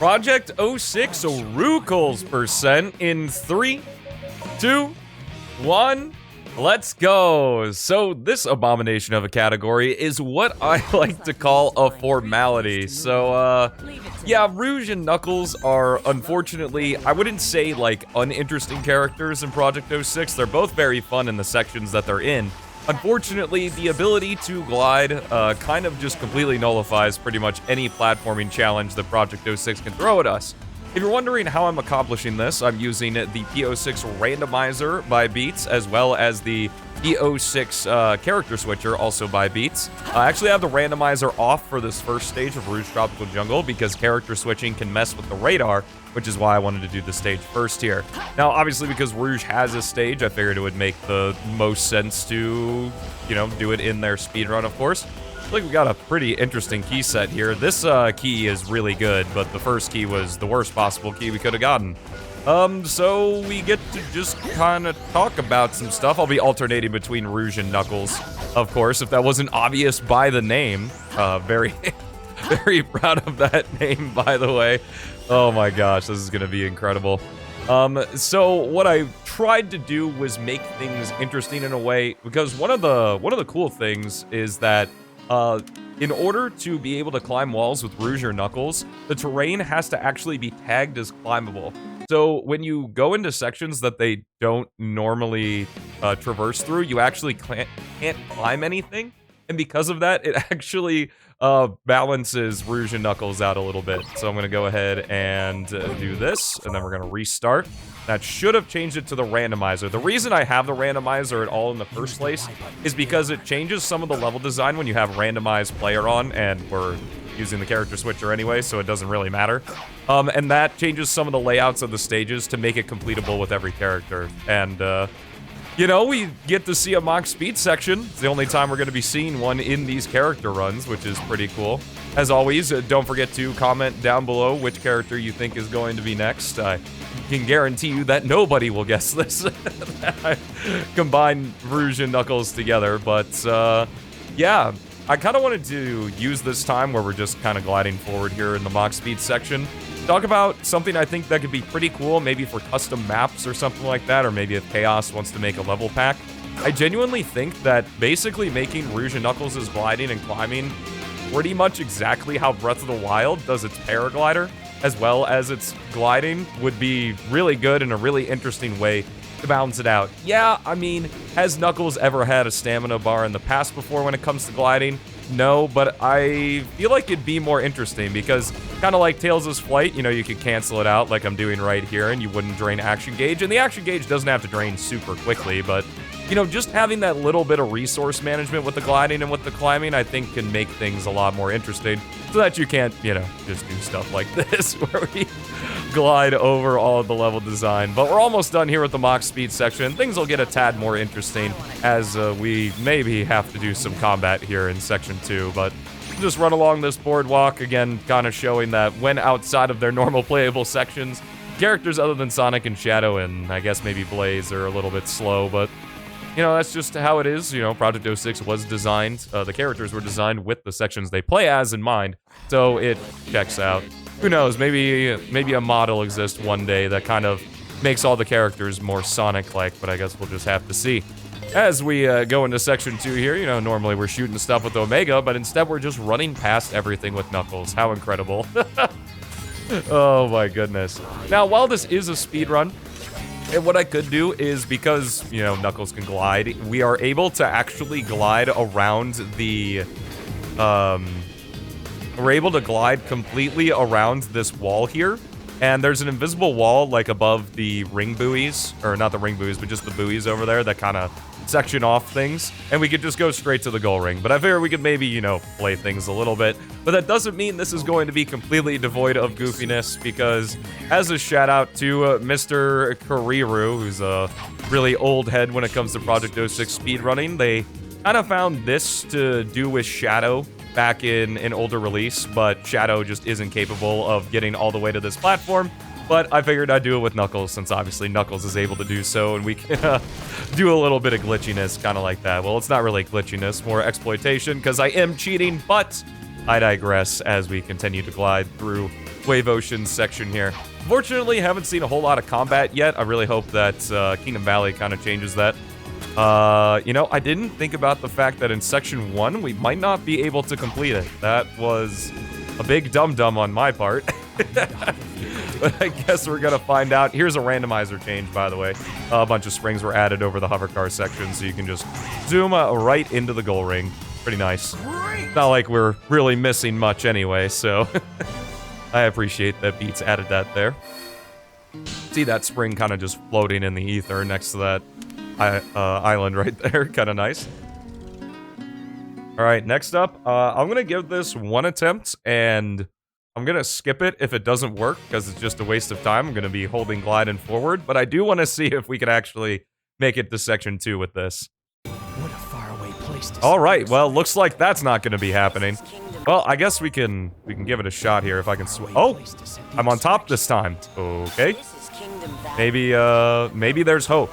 Project 06 Rouckles percent in 3, 2, 1. Let's go. So this abomination of a category is what I like to call a formality. So, yeah, Rouge and Knuckles are, unfortunately, I wouldn't say, like, uninteresting characters in Project 06. They're both very fun in the sections that they're in. Unfortunately, the ability to glide kind of just completely nullifies pretty much any platforming challenge that Project 06 can throw at us. If you're wondering how I'm accomplishing this, I'm using the P06 Randomizer by BeatZ, as well as the P06 Character Switcher, also by BeatZ. I actually have the Randomizer off for this first stage of Rouge Tropical Jungle, because character switching can mess with the radar, which is why I wanted to do the stage first here. Now, obviously, because Rouge has a stage, I figured it would make the most sense to, you know, do it in their speedrun, of course. I think we got a pretty interesting key set here. This key is really good, but the first key was the worst possible key we could have gotten. So we get to just kind of talk about some stuff. I'll be alternating between Rouge and Knuckles, of course, if that wasn't obvious by the name. Very, very proud of that name, by the way. Oh my gosh, this is gonna be incredible. So what I tried to do was make things interesting in a way, because one of the cool things is that in order to be able to climb walls with Rouge or Knuckles, the terrain has to actually be tagged as climbable. So when you go into sections that they don't normally traverse through, you actually can't climb anything. And because of that, it actually balances Rouge and Knuckles out a little bit. So I'm going to go ahead and do this, and then we're going to restart. That should have changed it to the randomizer. The reason I have the randomizer at all in the first place is because it changes some of the level design when you have randomized player on, and we're using the character switcher anyway, so it doesn't really matter. And that changes some of the layouts of the stages to make it completable with every character. And, you know, we get to see a mock speed section. It's the only time we're going to be seeing one in these character runs, which is pretty cool. As always, don't forget to comment down below which character you think is going to be next. I can guarantee you that nobody will guess this. I combine Rouge and Knuckles together, but, yeah. I kind of wanted to use this time where we're just kind of gliding forward here in the mock speed section. Talk about something I think that could be pretty cool, maybe for custom maps or something like that, or maybe if Chaos wants to make a level pack. I genuinely think that basically making Rouge and Knuckles' gliding and climbing pretty much exactly how Breath of the Wild does its paraglider, as well as its gliding, would be really good in a really interesting way to balance it out. Yeah, I mean, has Knuckles ever had a stamina bar in the past before when it comes to gliding? No, but I feel like it'd be more interesting because kind of like Tails' flight, you know, you could cancel it out like I'm doing right here and you wouldn't drain action gauge. And the action gauge doesn't have to drain super quickly, but, you know, just having that little bit of resource management with the gliding and with the climbing, I think can make things a lot more interesting so that you can't, you know, just do stuff like this where we glide over all of the level design. But we're almost done here with the mock speed section. Things will get a tad more interesting as we maybe have to do some combat here in section 2, but just run along this boardwalk, again, kind of showing that when outside of their normal playable sections, characters other than Sonic and Shadow and I guess maybe Blaze are a little bit slow, but you know, that's just how it is. You know, Project 06 was designed, the characters were designed with the sections they play as in mind, so it checks out. Who knows, maybe a mod will exist one day that kind of makes all the characters more Sonic-like, but I guess we'll just have to see. As we go into section 2 here, you know, normally we're shooting stuff with Omega, but instead we're just running past everything with Knuckles. How incredible. Oh my goodness. Now, while this is a speedrun, and what I could do is, because, you know, Knuckles can glide, we are able to actually glide around the, we're able to glide completely around this wall here, and there's an invisible wall, like, above the ring buoys, or not the ring buoys, but just the buoys over there that kind of section off things, and we could just go straight to the goal ring. But I figure we could maybe, you know, play things a little bit, but that doesn't mean this is going to be completely devoid of goofiness, because as a shout out to Mr. Kariru, who's a really old head when it comes to Project 06 speedrunning, they kind of found this to do with Shadow back in an older release, but Shadow just isn't capable of getting all the way to this platform. But I figured I'd do it with Knuckles, since obviously Knuckles is able to do so, and we can do a little bit of glitchiness, kind of like that. Well, it's not really glitchiness, more exploitation, because I am cheating, but I digress as we continue to glide through Wave Ocean section here. Fortunately, haven't seen a whole lot of combat yet. I really hope that Kingdom Valley kind of changes that. You know, I didn't think about the fact that in Section 1, we might not be able to complete it. That was a big dum-dum on my part. But I guess we're gonna find out. Here's a randomizer change, by the way. A bunch of springs were added over the hover car section, so you can just zoom right into the goal ring. Pretty nice. Not like we're really missing much anyway, so I appreciate that BeatZ added that there. See that spring kind of just floating in the ether next to that island right there. Kind of nice. All right, next up, I'm gonna give this one attempt, and I'm gonna skip it if it doesn't work, because it's just a waste of time. I'm gonna be holding gliding forward, but I do want to see if we could actually make it to Section 2 with this. What a faraway place to All right, well, looks like that's not gonna be happening. Well, I guess we can give it a shot here if I can oh, I'm on top this time. Okay. Maybe there's hope.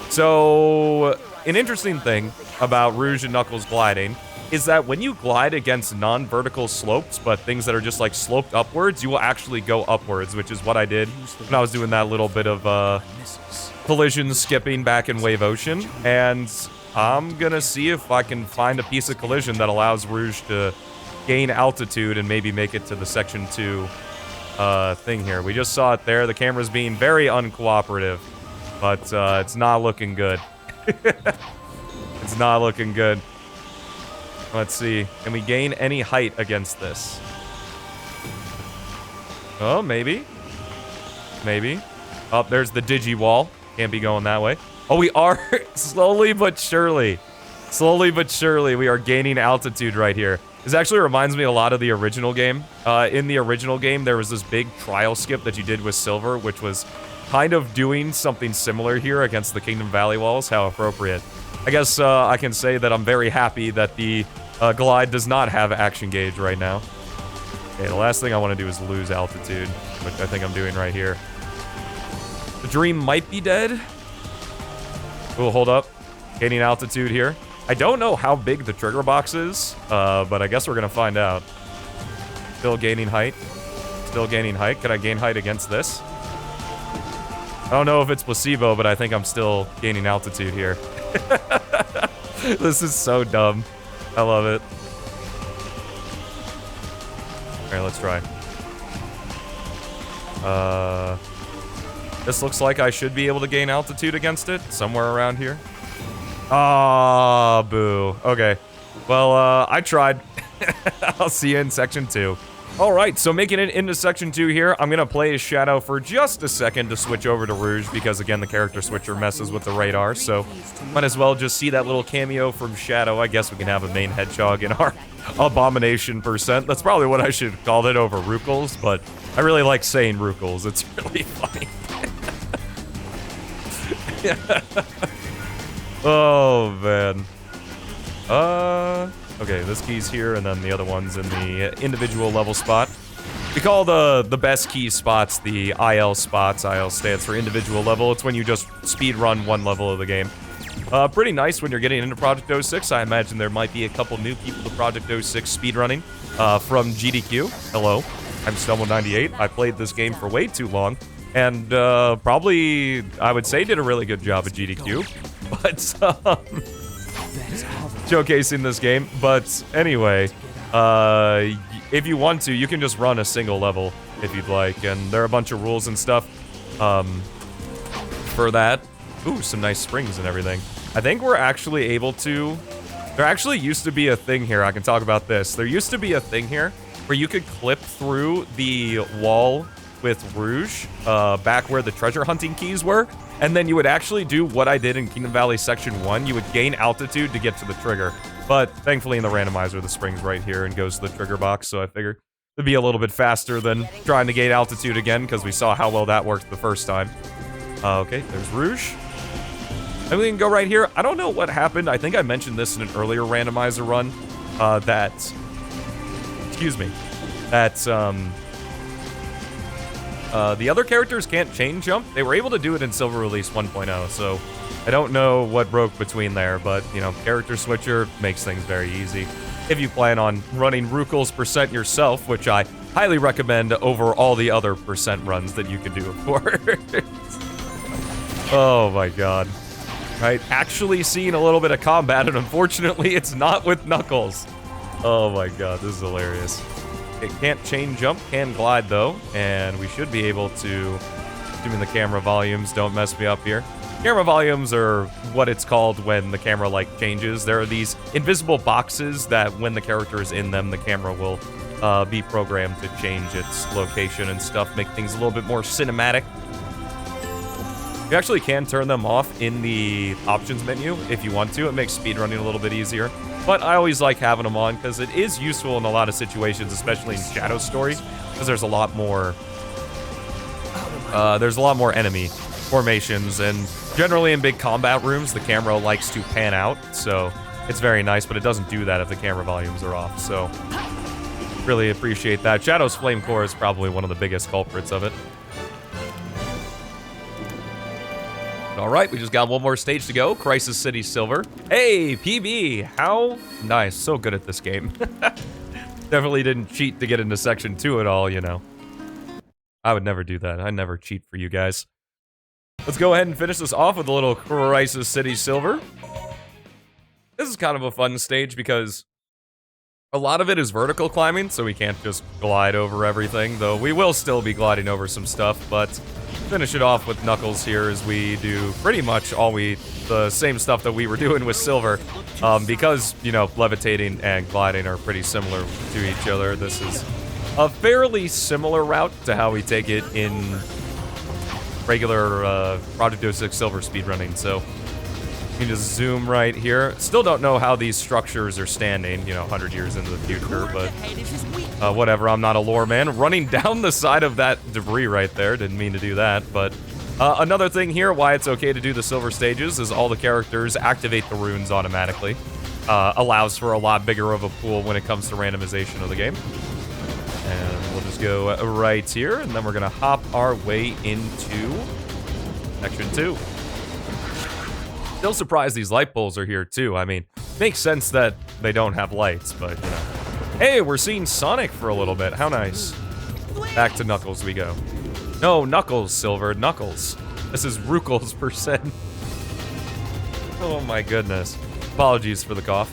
So, an interesting thing about Rouge and Knuckles gliding is that when you glide against non-vertical slopes, but things that are just like sloped upwards, you will actually go upwards, which is what I did when I was doing that little bit of collision skipping back in Wave Ocean. And I'm gonna see if I can find a piece of collision that allows Rouge to gain altitude and maybe make it to the Section 2 thing here. We just saw it there. The camera's being very uncooperative, but it's not looking good. It's not looking good. Let's see. Can we gain any height against this? Oh, maybe. Maybe. Oh, there's the digi wall. Can't be going that way. Oh, we are slowly but surely. Slowly but surely, we are gaining altitude right here. This actually reminds me a lot of the original game. In the original game, there was this big trial skip that you did with Silver, which was kind of doing something similar here against the Kingdom Valley walls. How appropriate. I guess I can say that I'm very happy that the glide does not have action gauge right now. Okay, the last thing I want to do is lose altitude, which I think I'm doing right here. The dream might be dead. We'll hold up. Gaining altitude here. I don't know how big the trigger box is, but I guess we're gonna find out. Still gaining height. Still gaining height. Can I gain height against this? I don't know if it's placebo, but I think I'm still gaining altitude here. This is so dumb. I love it. Alright, let's try. This looks like I should be able to gain altitude against it. Somewhere around here. Ah, boo. Okay. Well, I tried. I'll see you in Section 2. Alright, so making it into Section 2 here, I'm gonna play as Shadow for just a second to switch over to Rouge, because again, the character switcher messes with the radar, so might as well just see that little cameo from Shadow. I guess we can have a main hedgehog in our abomination percent. That's probably what I should have called it over Rouckles, but I really like saying Rouckles. It's really funny. Oh, man. Okay, this key's here, and then the other one's in the individual level spot. We call the best key spots the IL spots. IL stands for individual level. It's when you just speed run one level of the game. Pretty nice when you're getting into Project 06. I imagine there might be a couple new people to Project 06 speedrunning from GDQ. Hello, I'm Stelmo98. I played this game for way too long, and probably, I would say, did a really good job at GDQ. But, showcasing this game. But anyway, if you want to, you can just run a single level if you'd like, and there are a bunch of rules and stuff for that. Ooh, some nice springs and everything. I think we're actually able to... There actually used to be a thing here. I can talk about this. There used to be a thing here where you could clip through the wall with Rouge, back where the treasure hunting keys were, and then you would actually do what I did in Kingdom Valley Section 1. You would gain altitude to get to the trigger. But thankfully in the randomizer, the spring's right here and goes to the trigger box, so I figured it'd be a little bit faster than trying to gain altitude again, because we saw how well that worked the first time. Okay, there's Rouge. And we can go right here. I don't know what happened. I think I mentioned this in an earlier randomizer run, excuse me, the other characters can't chain jump. They were able to do it in Silver Release 1.0, so I don't know what broke between there, but, you know, character switcher makes things very easy. If you plan on running Rouckles% yourself, which I highly recommend over all the other percent runs that you can do, of course. Oh my god. Right, actually seeing a little bit of combat, and unfortunately it's not with Knuckles. Oh my god, this is hilarious. It can't chain jump, can glide though, and we should be able to, assuming the camera volumes don't mess me up here. Camera volumes are what it's called when the camera, like, changes. There are these invisible boxes that when the character is in them, the camera will be programmed to change its location and stuff, make things a little bit more cinematic. You actually can turn them off in the options menu if you want to. It makes speedrunning a little bit easier. But I always like having them on because it is useful in a lot of situations, especially in Shadow Story, because there's a lot more enemy formations, and generally in big combat rooms, the camera likes to pan out, so it's very nice, but it doesn't do that if the camera volumes are off, so really appreciate that. Shadow's Flame Core is probably one of the biggest culprits of it. Alright, we just got one more stage to go. Crisis City Silver. Hey, PB! How nice. So good at this game. Definitely didn't cheat to get into Section 2 at all, you know. I would never do that. I never cheat for you guys. Let's go ahead and finish this off with a little Crisis City Silver. This is kind of a fun stage because a lot of it is vertical climbing, so we can't just glide over everything, though we will still be gliding over some stuff, but finish it off with Knuckles here as we do pretty much the same stuff that we were doing with Silver. Because, you know, levitating and gliding are pretty similar to each other, this is a fairly similar route to how we take it in regular Project 06 Silver speedrunning, so you can just zoom right here. Still don't know how these structures are standing, you know, 100 years into the future, but whatever, I'm not a lore man. Running down the side of that debris right there, didn't mean to do that, but another thing here, why it's okay to do the silver stages, is all the characters activate the runes automatically. Allows for a lot bigger of a pool when it comes to randomization of the game. And we'll just go right here, and then we're gonna hop our way into Section 2. Still surprised these light poles are here too. I mean, makes sense that they don't have lights, but you know. Hey, we're seeing Sonic for a little bit. How nice. Back to Knuckles we go. No, Knuckles, Silver, Knuckles. This is Rouckles %. Oh my goodness. Apologies for the cough.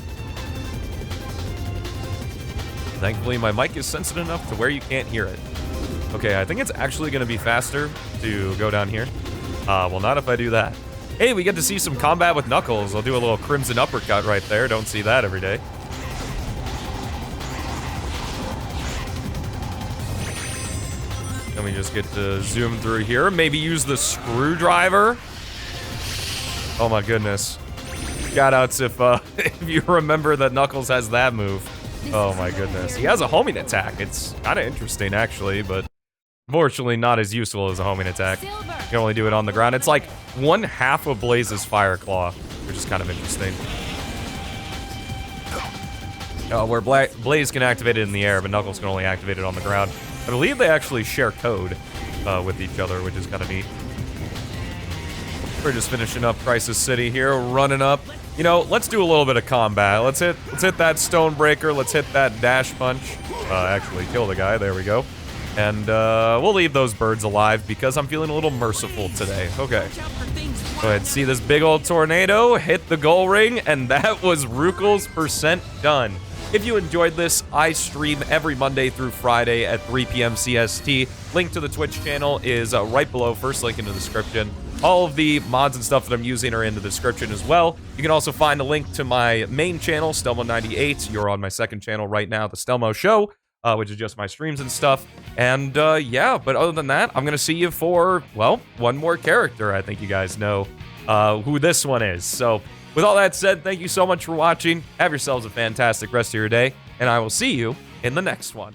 Thankfully, my mic is sensitive enough to where you can't hear it. Okay, I think it's actually going to be faster to go down here. Well, not if I do that. Hey, we get to see some combat with Knuckles. I'll do a little Crimson Uppercut right there. Don't see that every day. Then we just get to zoom through here. Maybe use the screwdriver. Oh my goodness. Shoutouts if you remember that Knuckles has that move. Oh my goodness. He has a homing attack. It's kind of interesting, actually, but unfortunately not as useful as a homing attack. You can only do it on the ground. It's like 1/2 of Blaze's Fire Claw, which is kind of interesting. Where Blaze can activate it in the air, but Knuckles can only activate it on the ground. I believe they actually share code with each other, which is kind of neat. We're just finishing up Crisis City here, running up. You know, let's do a little bit of combat. Let's hit that Stonebreaker. Let's hit that dash punch. Actually kill the guy. There we go. And we'll leave those birds alive because I'm feeling a little merciful today. Okay. Go ahead, see this big old tornado, hit the goal ring, and that was Rouckles % done. If you enjoyed this, I stream every Monday through Friday at 3 p.m. CST. Link to the Twitch channel is right below, first link in the description. All of the mods and stuff that I'm using are in the description as well. You can also find a link to my main channel, Stelmo98. You're on my second channel right now, The Stelmo Show, which is just my streams and stuff. And yeah, but other than that, I'm going to see you for, well, one more character. I think you guys know who this one is. So with all that said, thank you so much for watching. Have yourselves a fantastic rest of your day, and I will see you in the next one.